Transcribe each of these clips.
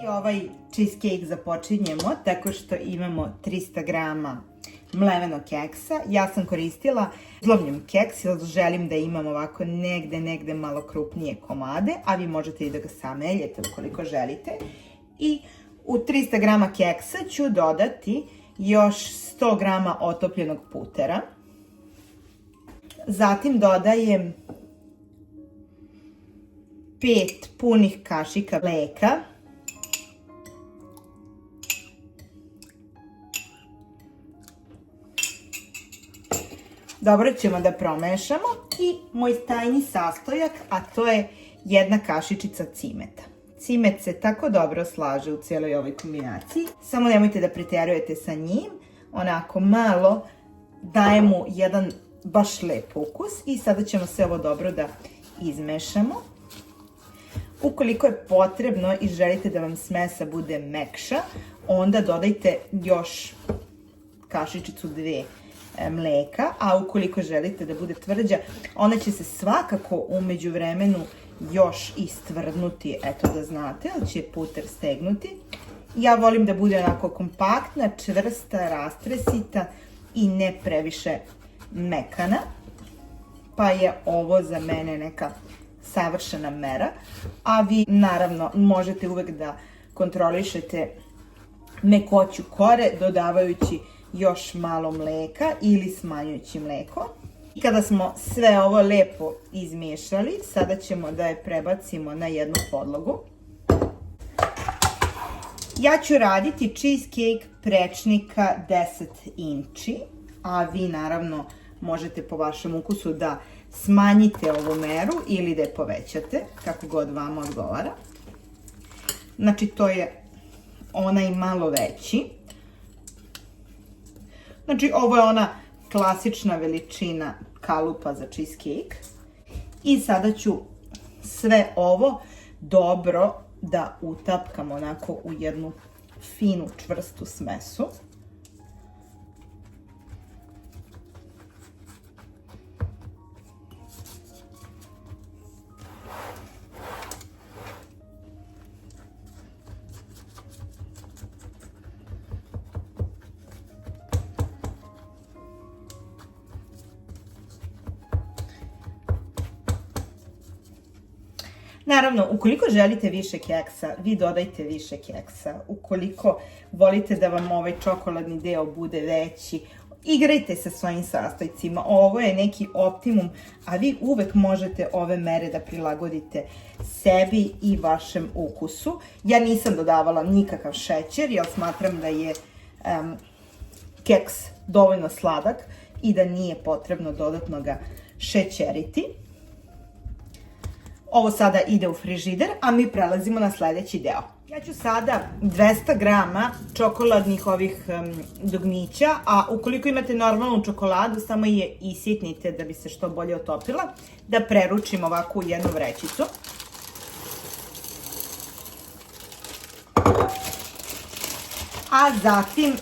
I ovaj cheesecake započinjemo tako što imamo 300 grama mlevenog keksa. Ja sam koristila izlomljen keks jer želim da imam ovako negde malo krupnije komade, a vi možete i da ga sameljete ukoliko želite. I u 300 grama keksa ću dodati još 100 grama otopljenog putera. Zatim dodajem 5 punih kašika mleka. Dobro ćemo da promešamo i moj tajni sastojak, a to je 1 kašičica cimeta. Cimet se tako dobro slaže u cijeloj ovoj kombinaciji, samo nemojte da preterujete sa njim, onako malo daje mu jedan baš lep ukus i sada ćemo sve ovo dobro da izmešamo. Ukoliko je potrebno i želite da vam smesa bude mekša, onda dodajte još kašičicu 2 mleka, a ukoliko želite da bude tvrđa, ona će se svakako u međuvremenu još istvrdnuti, eto da znate, ali će puter stegnuti. Ja volim da bude onako kompaktna, čvrsta, rastresita i ne previše mekana, pa je ovo za mene neka savršena mera, a vi naravno možete uvek da kontrolišete mekoću kore dodavajući još malo mleka ili smanjujući mleko. I kada smo sve ovo lepo izmiješali, sada ćemo da je prebacimo na jednu podlogu. Ja ću raditi cheesecake prečnika 10 inči, a vi naravno možete po vašem ukusu da smanjite ovu meru ili da je povećate, kako god vama odgovara. Znači to je onaj malo veći. Znači ovo je ona klasična veličina kalupa za cheesecake. I sada ću sve ovo dobro da utapkam onako u jednu finu čvrstu smesu. Naravno, ukoliko želite više keksa, vi dodajte više keksa. Ukoliko volite da vam ovaj čokoladni deo bude veći, igrajte sa svojim sastojcima. Ovo je neki optimum, a vi uvek možete ove mere da prilagodite sebi i vašem ukusu. Ja nisam dodavala nikakav šećer, jer smatram da je keks dovoljno sladak i da nije potrebno dodatno ga šećeriti. Ovo sada ide u frižider, a mi prelazimo na sledeći deo. Ja ću sada 200 grama čokoladnih ovih dugmića, a ukoliko imate normalnu čokoladu, samo je isitnite da bi se što bolje otopila, da preručim ovako u jednu vrećicu. A zatim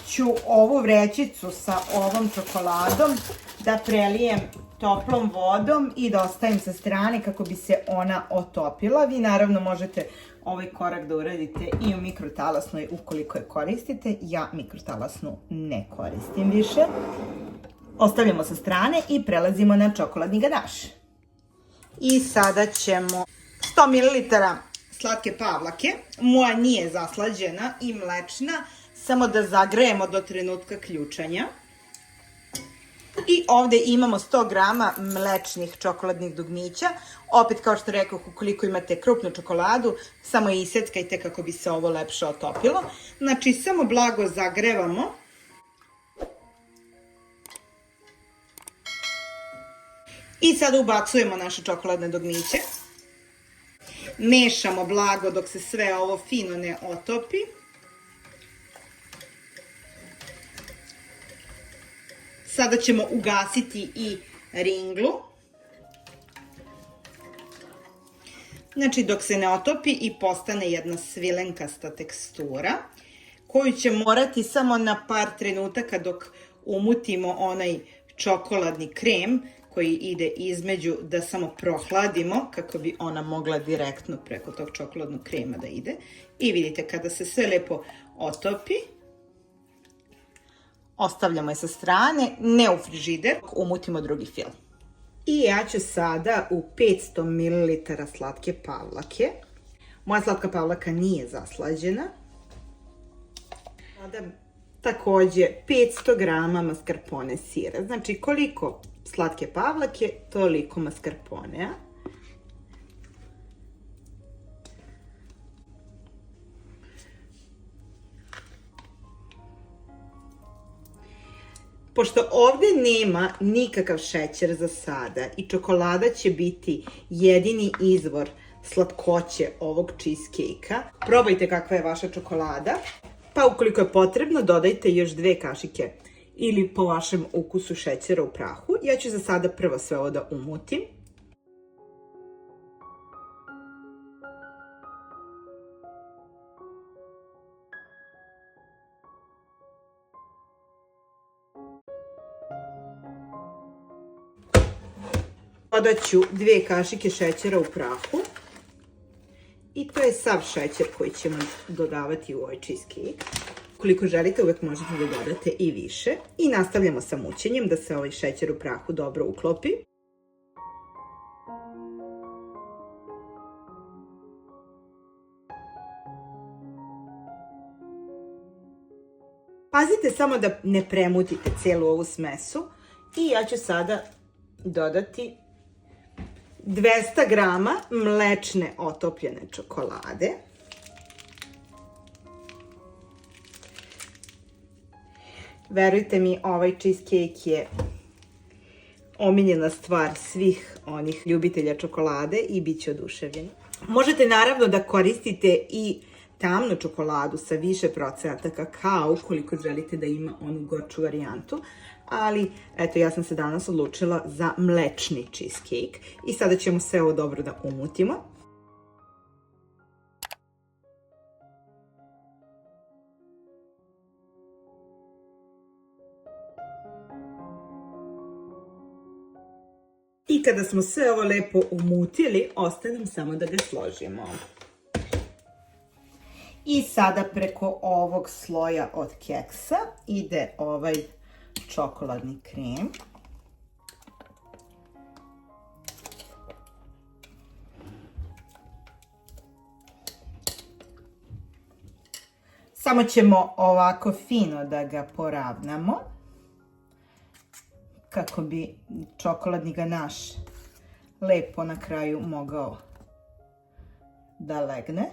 ću ovu vrećicu sa ovom čokoladom da prelijem toplom vodom i da ostavim sa strane kako bi se ona otopila. Vi naravno možete ovaj korak da uradite i u mikrotalasnoj ukoliko je koristite. Ja mikrotalasnu ne koristim više. Ostavljamo sa strane i prelazimo na čokoladni ganaš. I sada ćemo 100 ml slatke pavlake. Moja nije zaslađena i mlečna, samo da zagrejemo do trenutka ključanja. I ovde imamo 100 grama mlečnih čokoladnih dugmića. Opet, kao što rekao, ukoliko imate krupnu čokoladu, samo je iseckajte kako bi se ovo lepše otopilo. Znači, samo blago zagrevamo. I sada ubacujemo naše čokoladne dugmiće. Mešamo blago dok se sve ovo fino ne otopi. Sada ćemo ugasiti i ringlu. Znači dok se ne otopi i postane jedna svilenkasta tekstura, koju će morati samo na par trenutaka dok umutimo onaj čokoladni krem koji ide između da samo prohladimo kako bi ona mogla direktno preko tog čokoladnog krema da ide. I vidite, kada se sve lepo otopi, ostavljamo je sa strane, ne u frižider, umutimo drugi fil. I ja ću sada u 500 ml slatke pavlake. Moja slatka pavlaka nije zaslađena. Sada takođe 500 grama mascarpone sira. Znači koliko slatke pavlake, toliko mascarponea. Pošto ovde nema nikakav šećer za sada i čokolada će biti jedini izvor slatkoće ovog cheesecake-a, probajte kakva je vaša čokolada, pa ukoliko je potrebno dodajte još 2 kašike ili po vašem ukusu šećera u prahu. Ja ću za sada prvo sve ovo da umutim. Dodat ću 2 kašike šećera u prahu. I to je sav šećer koji ćemo dodavati u ovaj cheesecake. Ukoliko želite, uvek možete da dodate i više. I nastavljamo sa mućenjem da se ovaj šećer u prahu dobro uklopi. Pazite samo da ne premutite cijelu ovu smesu. I ja ću sada dodati 200 grama mlečne otopljene čokolade. Verujte mi, ovaj cheesecake je omiljena stvar svih onih ljubitelja čokolade i bit će oduševljeni. Možete naravno da koristite i tamnu čokoladu sa više procenata kakao, ukoliko želite da ima onu gorču varijantu. Ali, eto, ja sam se danas odlučila za mlečni cheesecake. I sada ćemo sve ovo dobro da umutimo. I kada smo sve ovo lepo umutili, ostaje nam samo da ga složimo. I sada preko ovog sloja od keksa ide ovaj čokoladni krem. Samo ćemo ovako fino da ga poravnamo kako bi čokoladni ganaš lepo na kraju mogao da legne.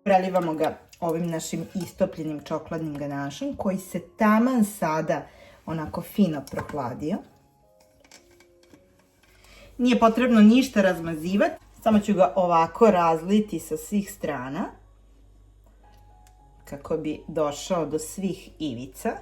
Prelivamo ga ovim našim istopljenim čokoladnim ganašem koji se taman sada onako fino prohladio. Nije potrebno ništa razmazivati, samo ću ga ovako razliti sa svih strana kako bi došao do svih ivica.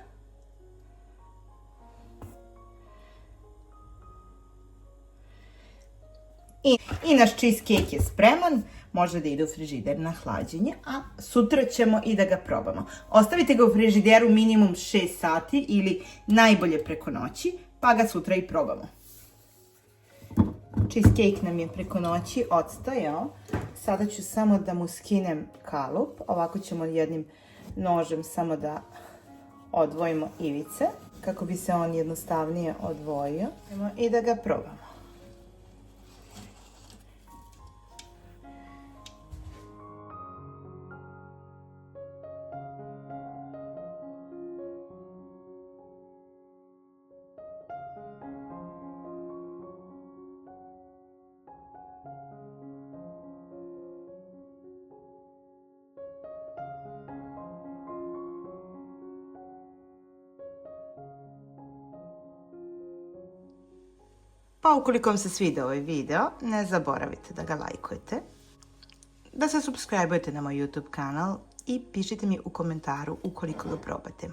I naš cheesecake je spreman. Može da ide u frižider na hlađenje, a sutra ćemo i da ga probamo. Ostavite ga u frižideru minimum 6 sati ili najbolje preko noći, pa ga sutra i probamo. Cheesecake nam je preko noći odstojao. Sada ću samo da mu skinem kalup. Ovako ćemo jednim nožem samo da odvojimo ivice, kako bi se on jednostavnije odvojio. I da ga probamo. Pa ukoliko vam se svidio ovaj video, ne zaboravite da ga lajkujete, da se subscribe-ujete na moj YouTube kanal i pišite mi u komentaru ukoliko ga probate.